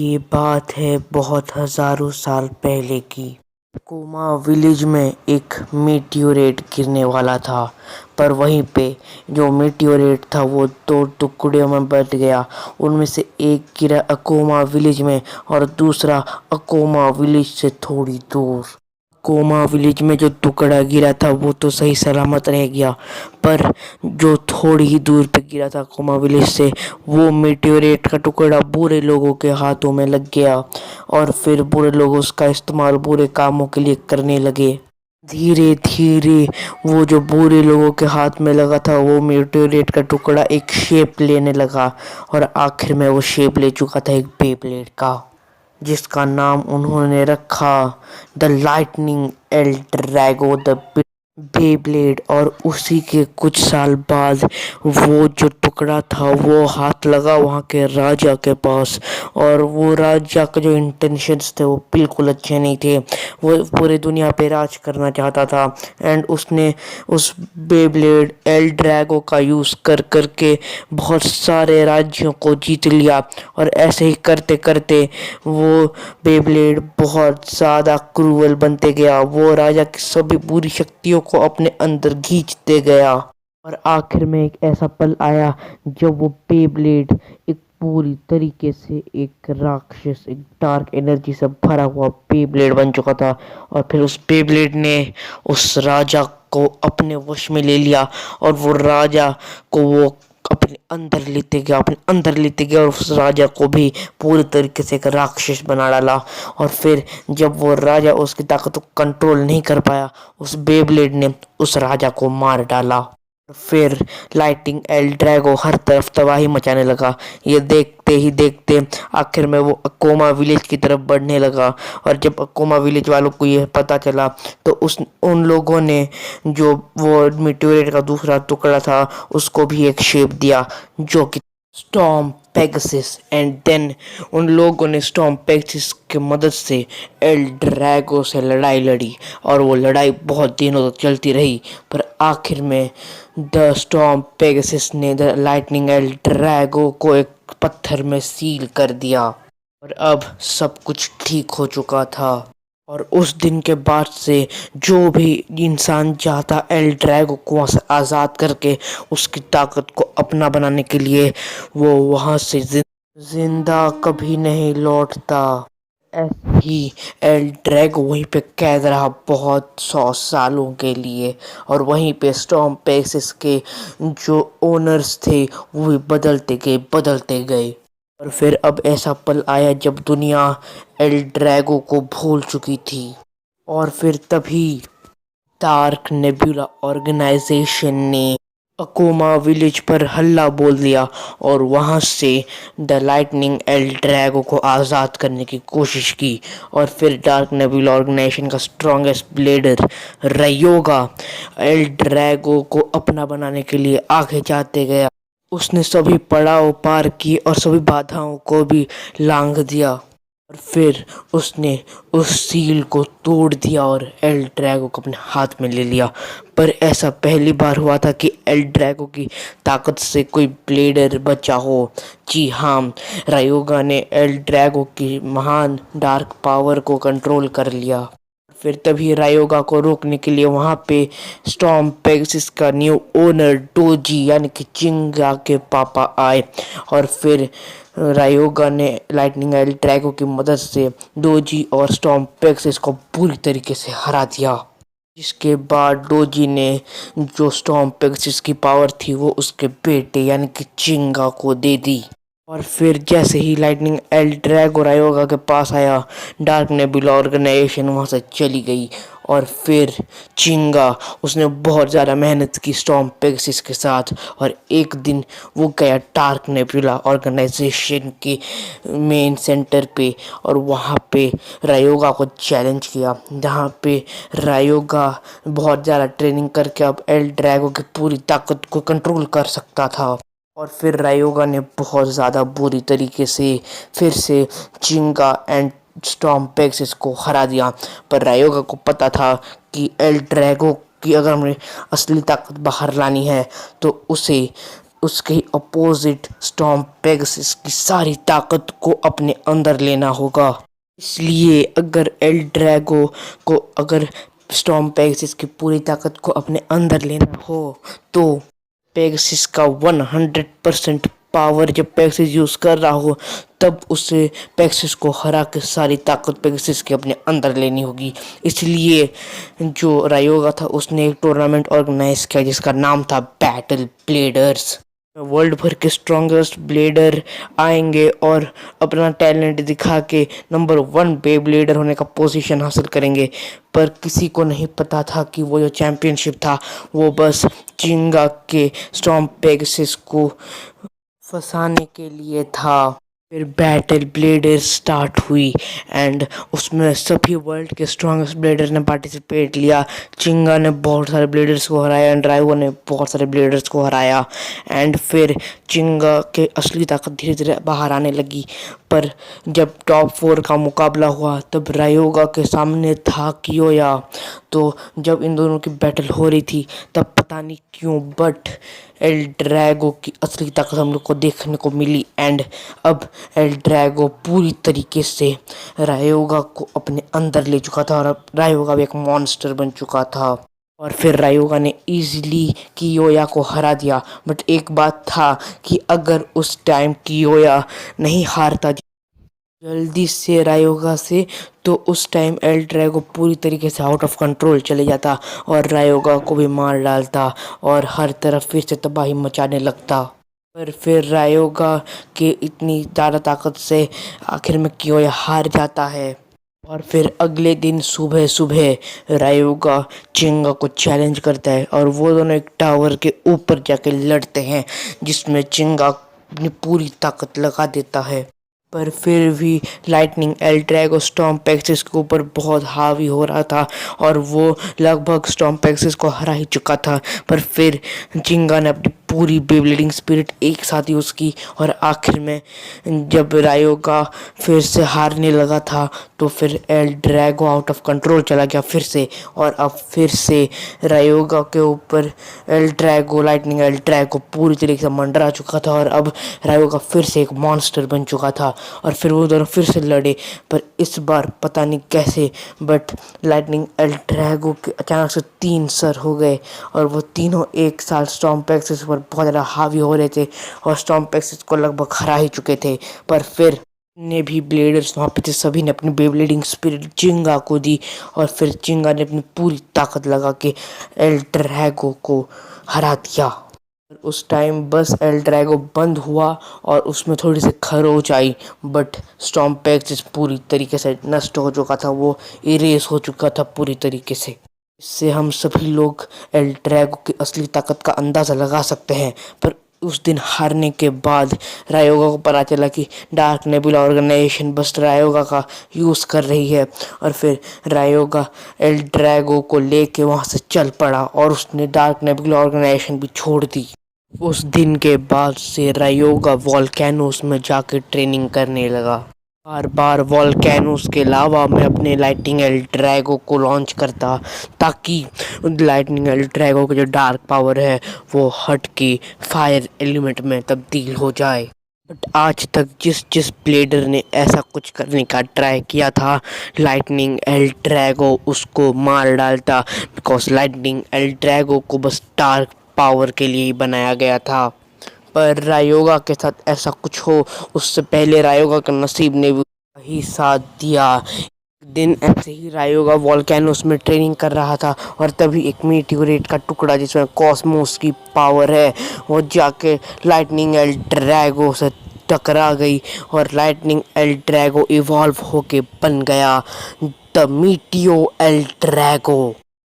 ये बात है बहुत हजारों साल पहले की। कोमा विलेज में एक मीटियोरेट गिरने वाला था, पर वहीं पे जो मीटियोरेट था वो दो टुकड़ों में बट गया। उनमें से एक गिरा अकोमा विलेज में और दूसरा अकोमा विलेज से थोड़ी दूर। कोमा विलेज में जो टुकड़ा गिरा था वो तो सही सलामत रह गया, पर जो थोड़ी ही दूर पे गिरा था कोमा विलेज से, वो मेटेओरेट का टुकड़ा बुरे लोगों के हाथों में लग गया और फिर बुरे लोग उसका इस्तेमाल बुरे कामों के लिए करने लगे। धीरे धीरे वो जो बुरे लोगों के हाथ में लगा था वो मेटेओरेट का टुकड़ा एक शेप लेने लगा और आखिर में वो शेप ले चुका था एक बेब्लेड का, जिसका नाम उन्होंने रखा the lightning L Drago the Beyblade. और उसी के कुछ साल बाद वो जो टुकड़ा था वो हाथ लगा वहाँ के राजा के पास, और वो राजा का जो इंटेंशंस थे वो बिल्कुल अच्छे नहीं थे। वो पूरे दुनिया पे राज करना चाहता था एंड उसने उस बेब्लेड एल ड्रैगो का यूज़ कर करके बहुत सारे राज्यों को जीत लिया। और ऐसे ही करते करते वो बेब्लेड बहुत ज़्यादा क्रूअल बनते गया। वो राजा की सभी बुरी शक्तियों को अपने अंदर खींचते गया और आखिर में एक ऐसा पल आया जब वो बेब्लेड एक पूरी तरीके से एक राक्षस, एक डार्क एनर्जी से भरा हुआ बेब्लेड बन चुका था। और फिर उस बेब्लेड ने उस राजा को अपने वश में ले लिया और वो राजा को वो अपने अंदर लेते गया और उस राजा को भी पूरी तरीके से एक राक्षस बना डाला। और फिर जब वो राजा उसकी ताकत को कंट्रोल नहीं कर पाया, उस बेब्लेड ने उस राजा को मार डाला। फिर लाइटिंग एल ड्रैगो हर तरफ तबाही मचाने लगा। ये देखते ही देखते आखिर में वो अकोमा विलेज की तरफ बढ़ने लगा। और जब अकोमा विलेज वालों को यह पता चला तो उन लोगों ने जो वो मीटेओरेट का दूसरा टुकड़ा था उसको भी एक शेप दिया जो कि स्टॉर्म पेगासस। एंड देन उन लोगों ने स्टॉर्म पेगासस की मदद से एल ड्रैगो से लड़ाई लड़ी और वो लड़ाई बहुत दिनों तक चलती रही। पर आखिर में द स्टॉर्म पेगासस ने द लाइटनिंग एल ड्रैगो को एक पत्थर में सील कर दिया और अब सब कुछ ठीक हो चुका था। और उस दिन के बाद से जो भी इंसान चाहता एल ड्रैगो को वहाँ से आज़ाद करके उसकी ताकत को अपना बनाने के लिए, वो वहाँ से जिंदा कभी नहीं लौटता। ऐसे ही एल ड्रैगो वहीं पे कैद रहा बहुत 100 सालों के लिए। और वहीं पे स्टॉर्म पेगासस के जो ओनर्स थे वो भी बदलते गए। और फिर अब ऐसा पल आया जब दुनिया एल ड्रैगो को भूल चुकी थी। और फिर तभी डार्क नेबुला ऑर्गेनाइजेशन ने अकोमा विलेज पर हल्ला बोल दिया और वहां से द लाइटनिंग एल ड्रैगो को आज़ाद करने की कोशिश की। और फिर डार्क नेबुला ऑर्गेनाइजेशन का स्ट्रॉन्गेस्ट ब्लेडर रयोगा एल ड्रैगो को अपना बनाने के लिए आगे जाते गया। उसने सभी पड़ाव पार किए और सभी बाधाओं को भी लांघ दिया और फिर उसने उस सील को तोड़ दिया और एल ड्रैगो को अपने हाथ में ले लिया। पर ऐसा पहली बार हुआ था कि एल ड्रैगो की ताकत से कोई ब्लेडर बचा हो। जी हाँ, रायोगा ने एल ड्रैगो की महान डार्क पावर को कंट्रोल कर लिया। फिर तभी रायोगा को रोकने के लिए वहां पे स्टॉर्म पेगासस का न्यू ओनर डोजी यानी कि चिंगा के पापा आए। और फिर रायोगा ने लाइटनिंग एल ड्रैगो की मदद से डोजी और स्टॉर्म पेगासस को पूरी तरीके से हरा दिया। जिसके बाद डोजी ने जो स्टॉर्म पेगासस की पावर थी वो उसके बेटे यानी कि चिंगा को दे दी। और फिर जैसे ही लाइटनिंग एल ड्रैगो रायोगा के पास आया, डार्क नेबुला ऑर्गेनाइजेशन वहाँ से चली गई। और फिर चिंगा उसने बहुत ज़्यादा मेहनत की स्टॉर्म पेगासस के साथ और एक दिन वो गया डार्क नेबुला ऑर्गेनाइजेशन के मेन सेंटर पे और वहाँ पे रायोगा को चैलेंज किया, जहाँ पे रायोगा बहुत ज़्यादा ट्रेनिंग करके अब एल ड्रैगो की पूरी ताकत को कंट्रोल कर सकता था। और फिर रायोगा ने बहुत ज़्यादा बुरी तरीके से फिर से चिंगा एंड स्टॉर्म पेगासस को हरा दिया। पर रायोगा को पता था कि एल ड्रैगो की अगर हमें असली ताकत बाहर लानी है तो उसे उसके अपोजिट स्टॉर्म पेगासस की सारी ताकत को अपने अंदर लेना होगा। इसलिए अगर स्टॉर्म पेगासस की पूरी ताकत को अपने अंदर लेना हो तो पेगासस का 100% पावर जब पेगासस यूज कर रहा हो तब उसे पेगासस को हरा के सारी ताकत पेगासस के अपने अंदर लेनी होगी। इसलिए जो रायोगा था उसने एक टूर्नामेंट ऑर्गेनाइज किया जिसका नाम था बैटल ब्लेडर्स। वर्ल्ड भर के स्ट्रॉन्गेस्ट ब्लेडर आएंगे और अपना टैलेंट दिखा के नंबर 1 बे ब्लेडर होने का पोजीशन हासिल करेंगे। पर किसी को नहीं पता था कि वो जो चैंपियनशिप था वो बस चिंगा के स्टॉर्म पेगासस को फंसाने के लिए था। फिर बैटल ब्लेडर स्टार्ट हुई एंड उसमें सभी वर्ल्ड के स्ट्रॉन्गेस्ट ब्लेडर ने पार्टिसिपेट लिया। चिंगा ने बहुत सारे ब्लेडर्स को हराया एंड राइवो ने बहुत सारे ब्लेडर्स को हराया एंड फिर चिंगा के असली ताकत धीरे धीरे बाहर आने लगी। पर जब टॉप 4 का मुकाबला हुआ तब रायोगा के सामने था कियोया। तो जब इन दोनों की बैटल हो रही थी तब पता नहीं क्यों बट एल ड्रैगो की असली ताकत हम लोग को देखने को मिली एंड अब एल ड्रैगो पूरी तरीके से रायोगा को अपने अंदर ले चुका था और अब रायोगा भी एक मॉन्स्टर बन चुका था। और फिर रायोगा ने इजीली कियोया को हरा दिया। बट एक बात था कि अगर उस टाइम कियोया नहीं हारता जल्दी से रायोगा से तो उस टाइम एल ड्रैगो पूरी तरीके से आउट ऑफ कंट्रोल चले जाता और रायोगा को भी मार डालता और हर तरफ फिर से तबाही मचाने लगता। पर फिर रायोगा के इतनी ज़्यादा ताकत से आखिर में कियोया हार जाता है। और फिर अगले दिन सुबह सुबह रायोगा चिंगा को चैलेंज करता है और वो दोनों एक टावर के ऊपर जाके लड़ते हैं जिसमें चिंगा अपनी पूरी ताकत लगा देता है। पर फिर भी lightning L Drago storm Pegasus के ऊपर बहुत हावी हो रहा था और वो लगभग स्टॉर्म पेगासस को हरा ही चुका था। पर फिर चिंगा ने अपनी पूरी बेब्लेडिंग स्पिरिट एक साथ यूज़ की और आखिर में जब रायोगा फिर से हारने लगा था तो फिर L Drago out of control चला गया फिर से और अब फिर से रायोगा के ऊपर लाइटनिंग एल ड्रैगो पूरी तरीके से मंडरा चुका था और अब रायोगा फिर से एक मॉन्स्टर बन चुका था और फिर वो दोनों फिर से लड़े। पर इस बार पता नहीं कैसे बट लाइटनिंग एल ड्रैगो के अचानक से 3 सर हो गए और वो तीनों एक साथ स्टॉर्म पेगासस पर बहुत ज़्यादा हावी हो रहे थे और स्टॉर्म पेगासस को लगभग हरा ही चुके थे। पर फिर ने भी ब्लेडर्स वहाँ पे थे सभी ने अपनी बेब्लेडिंग स्पिरिट चिंगा को दी और फिर चिंगा ने अपनी पूरी ताकत लगा के एल ड्रैगो को हरा दिया। उस टाइम बस एल ड्रैगो बंद हुआ और उसमें थोड़ी सी खरोच आई बट स्टॉर्म पेगासस पूरी तरीके से नष्ट हो चुका था, वो इरेज हो चुका था पूरी तरीके से। इससे हम सभी लोग एल ड्रैगो की असली ताकत का अंदाज़ा लगा सकते हैं। पर उस दिन हारने के बाद रायोगा को पता चला कि डार्क नेबुला ऑर्गेनाइजेशन बस रायोगा का यूज़ कर रही है और फिर रायोगा एल ड्रैगो को लेके वहाँ से चल पड़ा और उसने डार्क नेबुला ऑर्गेनाइजेशन भी छोड़ दी। उस दिन के बाद से रायोगा वॉल्केनोस में जाके ट्रेनिंग करने लगा। बार बार वॉल्केनोस के अलावा मैं अपने लाइटनिंग एल ड्रैगो को लॉन्च करता ताकि लाइटनिंग एल ड्रैगो की जो डार्क पावर है वो हट के फायर एलिमेंट में तब्दील हो जाए। बट आज तक जिस जिस ब्लेडर ने ऐसा कुछ करने का ट्राई किया था लाइटनिंग एल ड्रैगो उसको मार डालता बिकॉज लाइटनिंग एल ड्रैगो को बस डार्क पावर के लिए ही बनाया गया था। पर रायोगा के साथ ऐसा कुछ हो उससे पहले रायोगा के नसीब ने भी वही साथ दिया। एक दिन ऐसे ही रायोगा वॉल्केनोस में ट्रेनिंग कर रहा था और तभी एक मीटियोरेट का टुकड़ा जिसमें कॉस्मोस की पावर है वो जाके लाइटनिंग एल ड्रैगो से टकरा गई और लाइटनिंग एल ड्रैगो इवॉल्व होके बन गया द मीटियो एल ड्रैगो।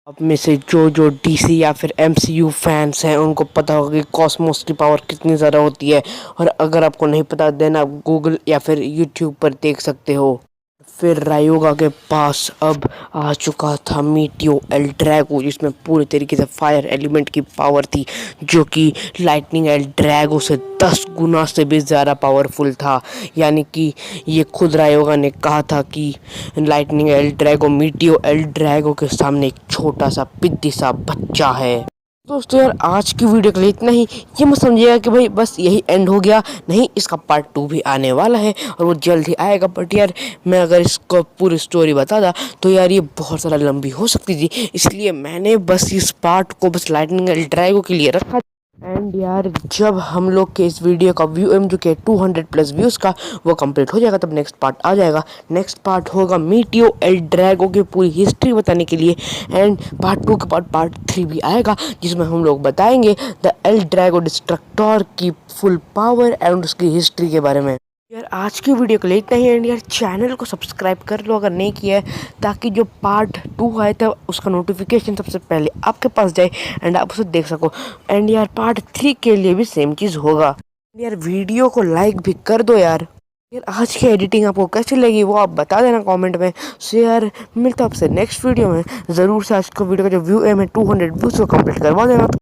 आप में से जो डीसी या फिर एमसीयू फैंस हैं उनको पता होगा कि कॉस्मोस की पावर कितनी ज़्यादा होती है और अगर आपको नहीं पता देन आप गूगल या फिर यूट्यूब पर देख सकते हो। फिर रायोगा के पास अब आ चुका था मीटियो एल ड्रैगो जिसमें पूरी तरीके से फायर एलिमेंट की पावर थी जो कि लाइटनिंग एल ड्रैगो से 10 गुना से भी ज़्यादा पावरफुल था। यानी कि ये खुद रायोगा ने कहा था कि lightning L Drago Meteor L Drago के सामने एक छोटा सा पिद्दी सा बच्चा है। दोस्तों यार आज की वीडियो के लिए इतना ही। ये मत समझिएगा कि भाई बस यही एंड हो गया, नहीं, इसका पार्ट 2 भी आने वाला है और वो जल्द ही आएगा। बट यार मैं अगर इसको पूरी स्टोरी बताता तो यार ये बहुत ज़्यादा लंबी हो सकती थी, इसलिए मैंने बस इस पार्ट को बस लाइटनिंग ड्रैगो के लिए रखा। एंड यार जब हम लोग के इस वीडियो का व्यू जो कि 200+ व्यूज़ का वो कंप्लीट हो जाएगा तब नेक्स्ट पार्ट आ जाएगा। नेक्स्ट पार्ट होगा मीटियो एल ड्रैगो की पूरी हिस्ट्री बताने के लिए। एंड पार्ट 2 के बाद पार्ट 3 भी आएगा जिसमें हम लोग बताएंगे द एल ड्रैगो डिस्ट्रक्टर की फुल पावर एंड उसकी हिस्ट्री के बारे में। यार आज की वीडियो के लिए इतना ही। एंड यार चैनल को सब्सक्राइब कर लो अगर नहीं किया है, ताकि जो पार्ट 2 आए थे उसका नोटिफिकेशन सबसे पहले आपके पास जाए एंड आप उसे देख सको। एंड यार पार्ट 3 के लिए भी सेम चीज़ होगा। यार वीडियो को लाइक भी कर दो यार। यार आज की एडिटिंग आपको कैसी लगी वो आप बता देना कमेंट में। सो यार मिलता हूँ आपसे नेक्स्ट वीडियो में। ज़रूर से आज का वीडियो का जो व्यू है 200 व्यूज़ को कंप्लीट करवा देना।